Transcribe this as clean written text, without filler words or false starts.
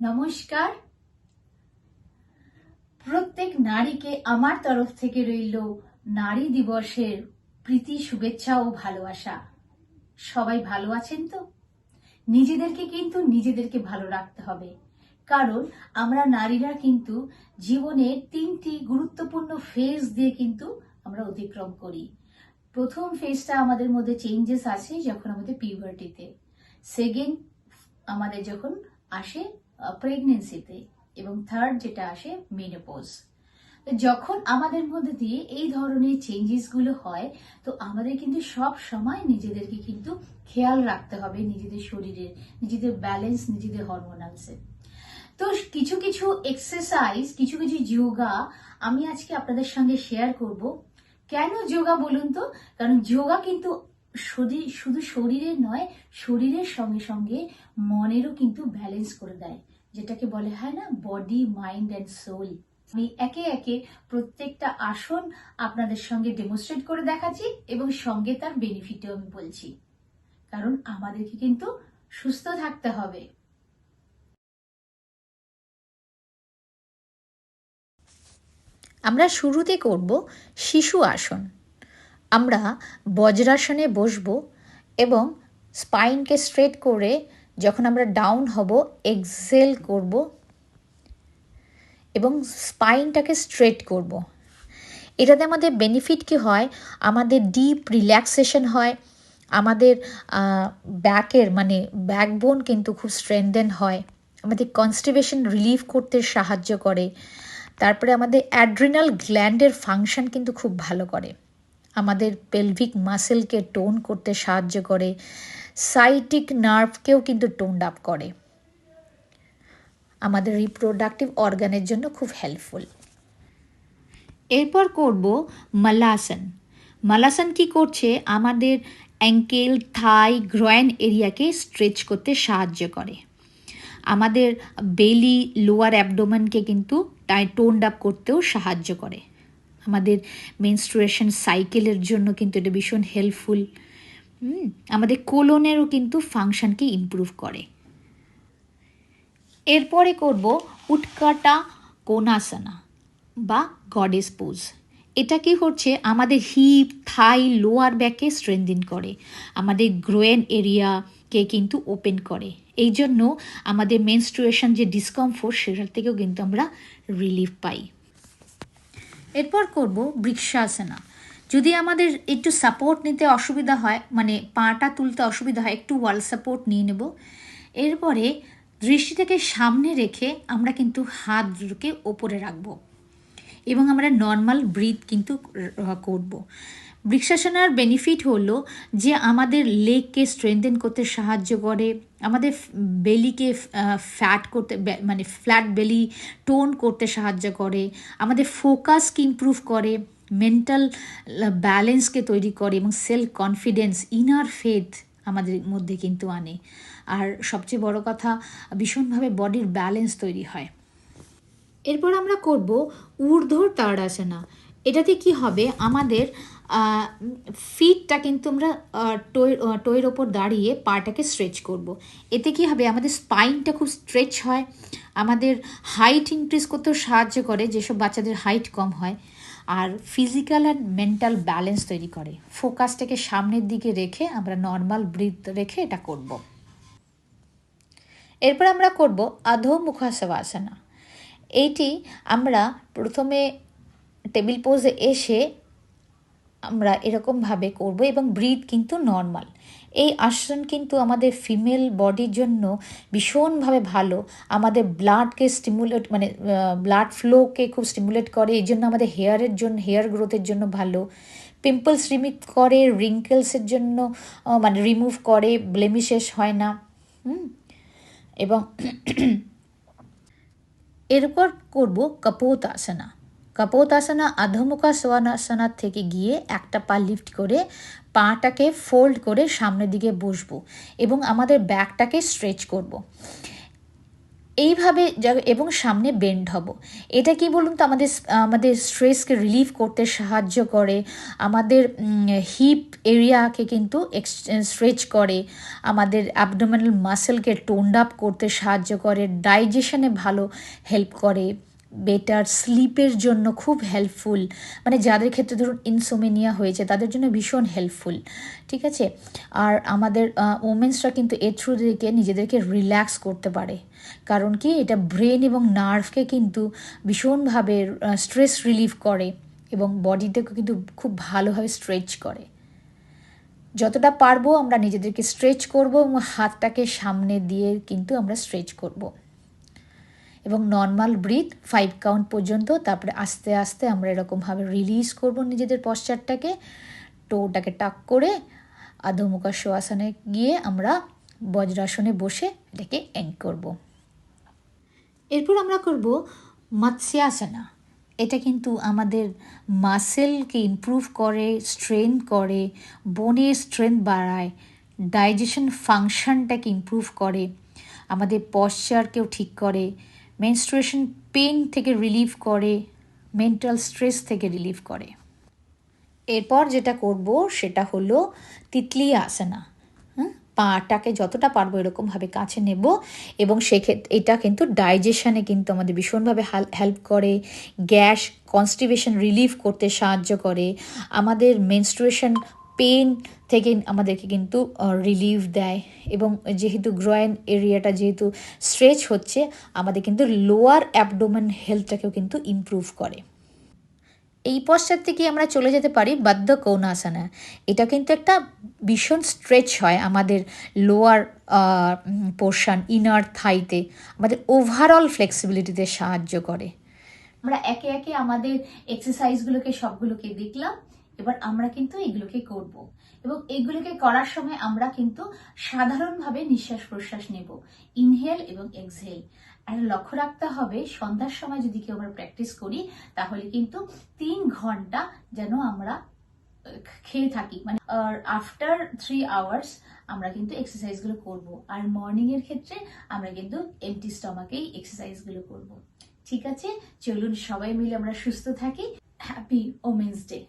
নমস্কার। প্রত্যেক নারীকে আমার তরফ থেকে রইল নারী দিবসের প্রীতি, শুভেচ্ছা ও ভালোবাসা। সবাই ভালো আছেন তো? নিজেদেরকে ভালো রাখতে হবে, কারণ আমরা নারীরা কিন্তু জীবনের 3টি গুরুত্বপূর্ণ ফেজ দিয়ে কিন্তু আমরা অতিক্রম করি। প্রথম ফেজটা আমাদের মধ্যে চেঞ্জেস আছে যখন আমাদের পিউবার্টিতে, সেকেন্ড আমাদের যখন আসে প্রেগনেন্সিতে, এবং থার্ড যেটা আসে মেনোপজ। যখন আমাদের মধ্যে দিয়ে এই ধরনের চেঞ্জেস গুলো হয়, তো আমাদের কিন্তু সব সময় নিজেদেরকে কিন্তু খেয়াল রাখতে হবে, নিজেদের শরীরের, নিজেদের ব্যালেন্স, নিজেদের হরমোনালসের। তো কিছু কিছু এক্সারসাইজ, কিছু কিছু যোগা আমি আজকে আপনাদের সঙ্গে শেয়ার করব। কেন যোগা বলুন তো? কারণ যোগা কিন্তু শুধু শরীরের নয়, শরীরের সঙ্গে সঙ্গে মনেরও কিন্তু ব্যালেন্স করে দেয়, যেটাকে বলে হয় না বডি, মাইন্ড অ্যান্ড সোল। আমি একে একে প্রত্যেকটা আসন আপনাদের সঙ্গে ডেমনস্ট্রেট করে দেখাচ্ছি এবং সঙ্গে তার বেনিফিটও আমি বলছি, কারণ আমাদেরকে কিন্তু সুস্থ থাকতে হবে। আমরা শুরুতে করব শিশু আসন। আমরা বজ্রাসনে বসব এবং স্পাইনকে স্ট্রেট করে যখন আমরা ডাউন হব এক্সেল করব এবং স্পাইনটাকে স্ট্রেট করব। এটাতে আমাদের বেনিফিট কি হয়? আমাদের ডিপ রিল্যাক্সেশন হয়, আমাদের ব্যাকের ব্যাকবোন কিন্তু খুব স্ট্রেংথেন হয়, আমাদের কনস্টিপেশন রিলিভ করতে সাহায্য করে, তারপরে আমাদের অ্যাড্রিনাল গ্ল্যান্ডের ফাংশন কিন্তু খুব ভালো করে, আমাদের পেলভিক মাসেলকে টোন করতে সাহায্য করে, সাইটিক নার্ভকেও কিন্তু টোনড আপ করে, আমাদের রিপ্রোডাক্টিভ অর্গানের জন্য খুব হেল্পফুল। এরপর করব মালাসন। মালাসন কি করছে? আমাদের অ্যাঙ্কেল, থাই, গ্রয়েন এরিয়াকে স্ট্রেচ করতে সাহায্য করে, আমাদের বেলি, লোয়ার অ্যাবডোমেনকে কিন্তু টোনড আপ করতেও সাহায্য করে, আমাদের মেনস্ট্রুয়েশন সাইকেলের জন্য কিন্তু এটা ভীষণ হেল্পফুল। আমাদের কোলনেরও কিন্তু ফাংশনকে ইমপ্রুভ করে। এরপরে করব উৎকাটা কোনাসনা বা গডেস পোজ। এটা কি হচ্ছে? আমাদের হিপ, থাই, লোয়ার ব্যাকে স্ট্রেংথেন করে, আমাদের গ্রোয়েন এরিয়াকে কিন্তু ওপেন করে, এই জন্য আমাদের মেনস্ট্রুয়েশন যে ডিসকমফোর্ট সেটার থেকেও কিন্তু আমরা রিলিফ পাই। এরপর করব বৃক্ষাসনা। যদি আমাদের একটু সাপোর্ট নিতে অসুবিধা হয়, পাটা তুলতে অসুবিধা হয়, একটু ওয়াল সাপোর্ট নিয়ে নেব। এরপরে দৃষ্টিটাকে সামনে রেখে আমরা কিন্তু হাত দুটোকে ওপরে রাখবো এবং আমরা নর্মাল ব্রিথ কিন্তু করব। বৃক্ষাসনার বেনিফিট হলো যে আমাদের লেগকে স্ট্রেংথেন করতে সাহায্য করে, আমাদের বেলিকে ফ্যাট করতে ফ্ল্যাট বেলি টোন করতে সাহায্য করে, আমাদের ফোকাসকে ইমপ্রুভ করে, মেন্টাল ব্যালেন্সকে তৈরি করে এবং সেলফ কনফিডেন্স, ইনার ফেথ আমাদের মধ্যে কিন্তু আনে। আর সবচেয়ে বড় কথা, ভীষণভাবে বডির ব্যালেন্স তৈরি হয়। এরপর আমরা করব ঊর্ধ্ব তাড়াসনা। এটাতে কি হবে? আমাদের ফিটটা কিন্তু আমরা টোয়ের ওপর দাঁড়িয়ে পাটাকে স্ট্রেচ করব। এতে কি হবে? আমাদের স্পাইনটা খুব স্ট্রেচ হয়, আমাদের হাইট ইনক্রিজ করতেও সাহায্য করে, যেসব বাচ্চাদের হাইট কম হয়, আর ফিজিক্যাল অ্যান্ড মেন্টাল ব্যালেন্স তৈরি করে। ফোকাসটাকে সামনের দিকে রেখে আমরা নর্মাল ব্রিথ রেখে এটা করব। এরপর আমরা করব অধো মুখাসনা। এইটি আমরা প্রথমে টেবিল পোজে এসে আমরা এরকমভাবে করব এবং ব্রিথ কিন্তু নর্মাল। এই আসন কিন্তু আমাদের ফিমেল বডির জন্য ভীষণভাবে ভালো, আমাদের ব্লাডকে স্টিমুলেট ব্লাড ফ্লোকে খুব স্টিমুলেট করে, এই জন্য আমাদের হেয়ার গ্রোথের জন্য ভালো, পিম্পলস রিমুভ করে, রিঙ্কেলসের জন্য রিমুভ করে, ব্লেমিশেস হয় না। এবং এরপর করব কপোতাসনা। কপোতাসনা অধোমুখাসনার থেকে গিয়ে একটা পা লিফট করে পাটাকে ফোল্ড করে সামনের দিকে বসবো এবং আমাদের ব্যাকটাকে স্ট্রেচ করব। এইভাবে এবং সামনে বেন্ড হব। এটা কি বলুন তো, আমাদের স্ট্রেসকে রিলিভ করতে সাহায্য করে, আমাদের হিপ এরিয়াকে কিন্তু স্ট্রেচ করে, আমাদের অ্যাবডোমিনাল মাসেলকে টোন্ড আপ করতে সাহায্য করে, ডাইজেশনে ভালো হেল্প করে, বেটার স্লিপের জন্য খুব হেল্পফুল, মানে যাদের ক্ষেত্রে ধরুন ইনসোমেনিয়া হয়েছে তাদের জন্য ভীষণ হেল্পফুল, ঠিক আছে। আর আমাদের ওমেন্সরা কিন্তু এর থ্রু থেকে নিজেদেরকে রিল্যাক্স করতে পারে, কারণ কি এটা ব্রেন এবং নার্ভকে কিন্তু ভীষণভাবে স্ট্রেস রিলিভ করে এবং বডিটাকে কিন্তু খুব ভালোভাবে স্ট্রেচ করে। যতটা পারবো আমরা নিজেদেরকে স্ট্রেচ করব এবং হাতটাকে সামনে দিয়ে কিন্তু আমরা স্ট্রেচ করব এবং নর্মাল ব্রিথ 5 কাউন্ট পর্যন্ত, তারপরে আস্তে আস্তে আমরা এরকমভাবে রিলিজ করব নিজেদের পশ্চারটাকে, টোটাকে টাক করে আধো মুখা শোয়াসনে গিয়ে আমরা বজ্রাসনে বসে এটাকে এন্ড করব। এরপর আমরা করব মৎস্যাসনা। এটা কিন্তু আমাদের মাসেলকে ইমপ্রুভ করে, স্ট্রেন করে, বোনের স্ট্রেংথ বাড়ায়, ডাইজেশন ফাংশনটাকে ইমপ্রুভ করে, আমাদের পশ্চারকেও ঠিক করে, মেনস্ট্রুয়েশন পেন থেকে রিলিভ করে, মেন্টাল স্ট্রেস থেকে রিলিভ করে। এরপর যেটা করব সেটা হলো তিতলি আসনা। পাটাকে যতটা পারবো এরকমভাবে কাছে নেব এবং সেক্ষেত্রে এটা কিন্তু ডাইজেশনে কিন্তু আমাদের ভীষণভাবে হেল্প করে, গ্যাস কনস্টিপেশন রিলিভ করতে সাহায্য করে, আমাদের মেনস্ট্রুয়েশন পেন থেকে আমাদেরকে কিন্তু রিলিফ দেয় এবং যেহেতু গ্রয়েন এরিয়াটা যেহেতু স্ট্রেচ হচ্ছে আমাদের কিন্তু লোয়ার অ্যাবডোমেন হেলথটাকেও কিন্তু ইমপ্রুভ করে। এই পশ্চাৎ থেকে আমরা চলে যেতে পারি বদ্ধ কোণাসনা। এটা কিন্তু একটা ভীষণ স্ট্রেচ হয় আমাদের লোয়ার পোর্শন, ইনার থাইতে, আমাদের ওভারঅল ফ্লেক্সিবিলিটিতে সাহায্য করে। আমরা একে একে আমাদের এক্সারসাইজগুলোকে সবগুলোকে দেখলাম, এবার আমরা কিন্তু এগুলোকে করব এবং এগুলোকে করার সময় আমরা কিন্তু সাধারণভাবে নিঃশ্বাস প্রশ্বাস নেব, ইনহেল এবং এক্সহেল। আর লক্ষ্য রাখতে হবে সন্ধ্যার সময় যদি কেউ আমরা প্র্যাকটিস করি তাহলে কিন্তু 3 ঘন্টা যেন আমরা খেয়ে থাকি, মানে আফটার 3 আওয়ার্স আমরা কিন্তু এক্সারসাইজগুলো করব। আর মর্নিং এর ক্ষেত্রে আমরা কিন্তু এমটি স্টমাকেই এক্সারসাইজগুলো করব। ঠিক আছে, চলুন সবাই মিলে আমরা সুস্থ থাকি। Happy women's day.